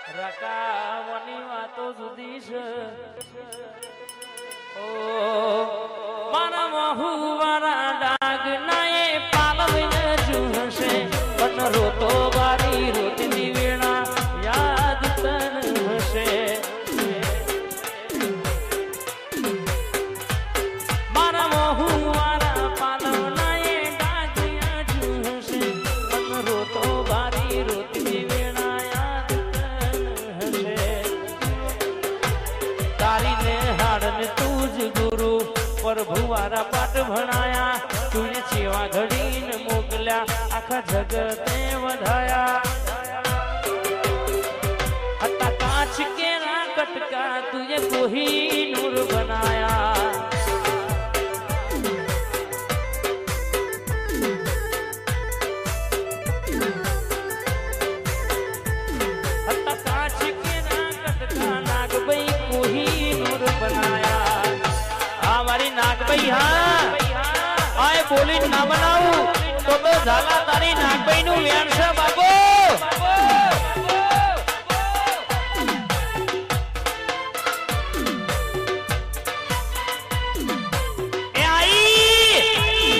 રકાવની વાતો જુદી છે ઓ મારા મહુવારા ડાગ ના એ પાલવીને જુહશે પણ રોતો વારી રોટની વેણા યાદ તન હશે મારા મહુવારા પાલવના એ ડાગ જુહશે પણ રોતો વારી રોટની વેણા યાદ તન હશે તારીને હાડને તું જ ગુરુ પ્રભુવારા પાઠ ભણાયા તુને સેવા ઘડીને મોકલ્યા આખા જગતે વધાયા હતા કાચ કેરા કટકા તુએ કોહિનૂર બનાયા હતા કાચ કેરા કટકા નાગભાઈ કોહિનૂર બનાયા મારી નાગભાઈ હા આય બોલી ના બનાવું તો ઝાલા તારી નાગભાઈ નું વ્યાન છે બાબો એ આઈ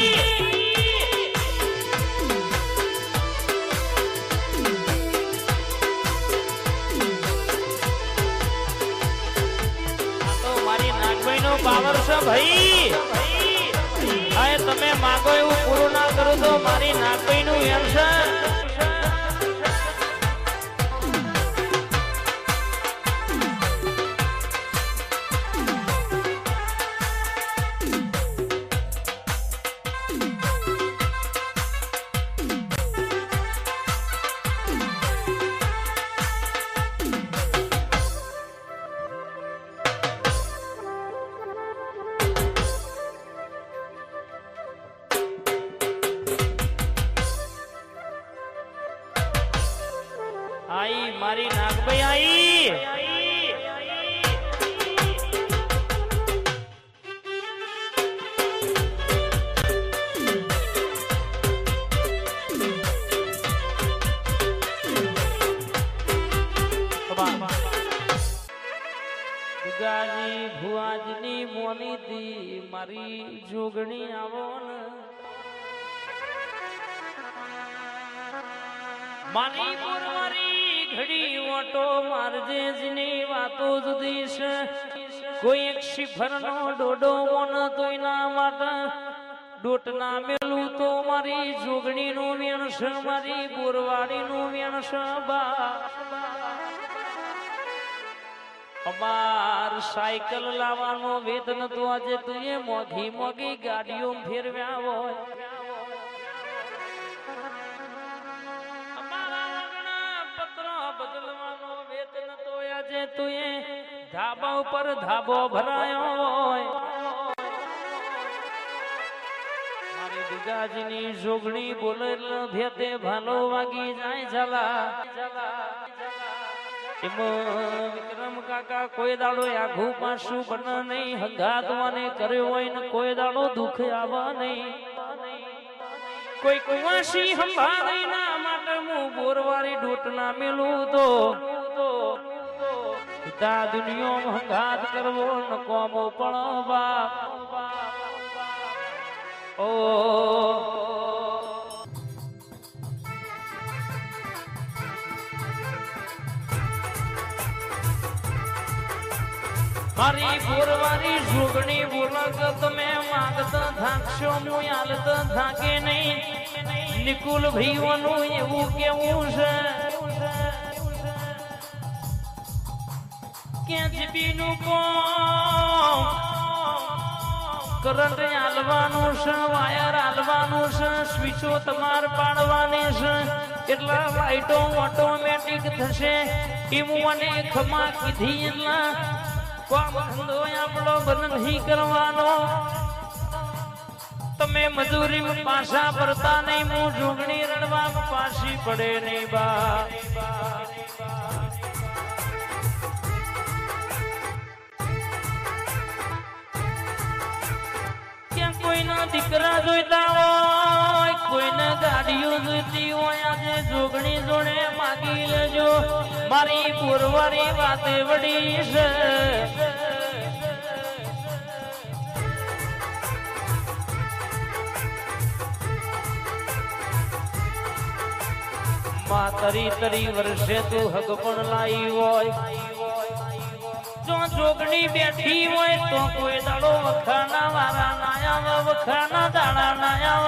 તો મારી નાગભાઈ નો પાવર છે ભાઈ આય તમે માગો એવું પૂરું ના કરો તો મારી નાગભાઈ નું એમ છે આઈ મારી નાગભાઈ આઈ ગુગાજી ભુવાજની મોની દી મારી જોગણી આવો ને મારી પુરવારી ઘડી ઓટો મારજે જની વાતો જુદી છે કોઈ એક શિફરનો ડોડો મોન તોયના માટે ડોટના મેલું તો મારી જોગણીનું વેણ છે મારી પુરવારીનું વેણ છે બા અમાર સાયકલ લાવવાનો વેતન તો આજે તુએ મોઘી મોઘી ગાડીઓ ફેરવ્યા હોય બદલવાનો વેતન તો આજે તુએ ધાબા ઉપર ધાબો ભરાયો હોય મારી દીગાજીની જોગણી બોલે ભેતે ભાલો વાગી જાય ઝાલા વિક્રમ કાકા કોઈ દાડો આઘું પાછું બને નહીં હંગાતવાને કર્યો હોય ને કોઈ દાડો દુઃખ આવા નહીં કોઈ કુવાસી સંભાળી ના માટે હું બોરવારી ડોટના મેલું તો પિતા દુનિયા હંગાત કરવો ન કોમો પણ બાપ ઓ મારી બોરવારી જોગણી બોલક તમે માંગતા થાકશો હું હાલત થાકે નહીં નિકુલ ભાઈઓનું એવું કેવું છે કે જીબીનું કોમ કરંટ હાલવાનું છે વાયર હાલવાનું છે સ્વિચો તમાર પાડવાની છે એટલા લાઈટો ઓટોમેટિક થશે એવું મને ખમા કીધી એટલા કોમ ધંધો આપણો બંધ નહીં કરવાનો તમે મજૂરી પાછા ભરતા નહીં હું જોગણી રણવા પાછી પડે નહીં બા ક્યાં કોઈના દીકરા જોઈતા હોય કોઈને ગાડીઓ જોઈતી હોય આજે જોગણી જોડે માગે વાંચી લેજો મારી પુરવારી વાતે વડી છે માં તરી તરી વર્ષે તું હક પણ લાઈ હોય જો જોગણી બેઠી હોય તો કોઈ દાડો વખાના વારા નાયા વખાના દાડા નાયા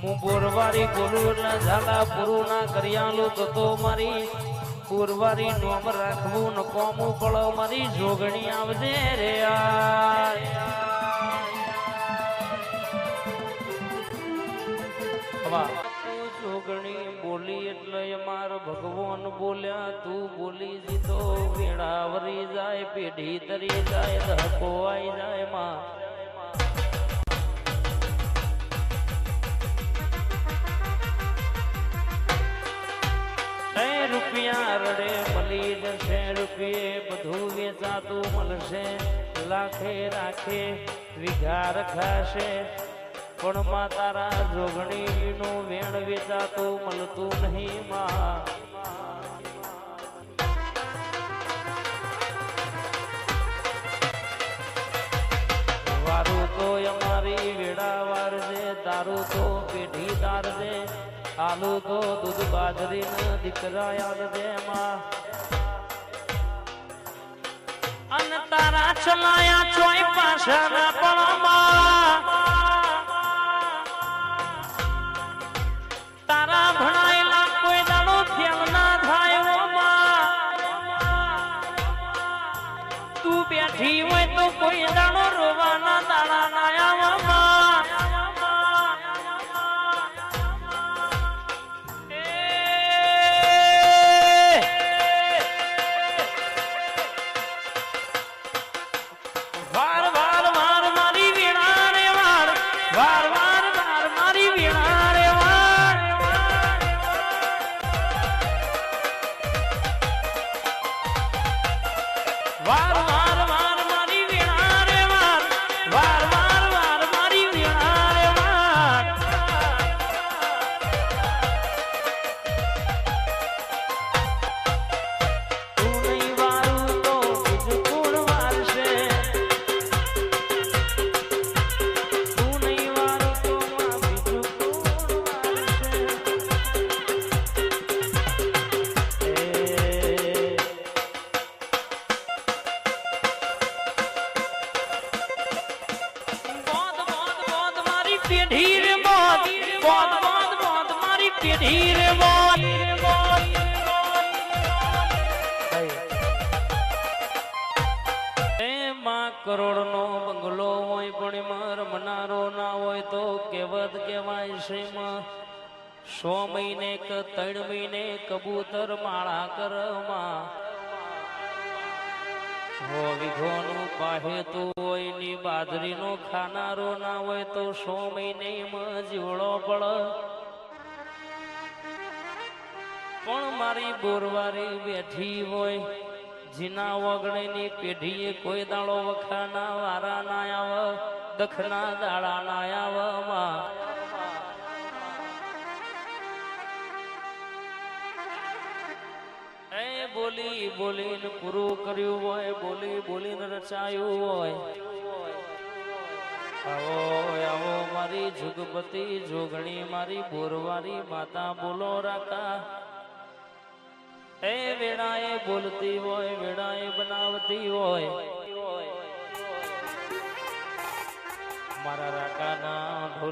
હું બોરવારી બોલું એટલે ઝાડા પૂરું ના કર્યાલું તો મારી પુરવારી નોમ રાખવું ન કોમું પડો મારી જોગણી આવજે રે જોગણી બોલી એટલે માર ભગવાન બોલ્યા તું બોલી દીધો વેળા વરી જાય પેઢી તરી જાય ધકો આવી જાય માં રૂપિયા રડે મળી જશે રૂપિયે બધું વેચાતું મળશે લાખે રાખે વિઘા રખાશે પણ માં તારા જોગણી નું વેણ વેચાતું મળતું નહીં માં વારું તો અમારી વેડા વારજે તારું તો પેઢી તારજે આલુ તો દૂધ બાજરી ના દીકરા યાદ દે માં અન તારા ચલાયા ચોય પાછા ના પણ તારા ભણાયેલા કોઈ દાડો ફેલ ના થાય તું બેઠી હોય તો કોઈ દાડો રોવાના દાડા ના આવા વાર વાર વાર મારી વીણા રે વાર વાર વાર વાર મારી વીણા રે વાર વાર વાર વાર મારી વીણા રે વાર વાર વાર વાર મારી વીણા રે વાર તું નહીં વારું તો બીજું કોણ વારશે તું નહીં વારું તો માં બીજું કોણ વારશે બોધ બોધ બોધ મારી પેઢી રે બોધ બોધ બોધ બોધ મારી પેઢી રે બોધ એમાં કરોડ નો બંગલો હોય પણ માર મનારો ના હોય તો કહેવત કહેવાય છે માં 100 મહિને કે 3 મહિને કબૂતર માળા કરમાં વિઘોનું પાહેતું હોય ની બાજરીનો ખાનારો ના હોય તો 100 મહિને માં જીવડો પડ પણ મારી બોરવારી બેઠી હોય જીના વગણીની પેઢીએ કોઈ દાડો વખાના વારા ના આવ દખના દાડા ના આવ માં બોલી બોલીને પૂરું કર્યું હોય બોલી બોલીને રચાયું હોય આવો આવો મારી જુગપતિ જોગણી મારી બોરવારી માતા બોલો રાકા એ વેળાએ બોલતી હોય વેળાએ બનાવતી હોય મારા રાકાના ઢોલ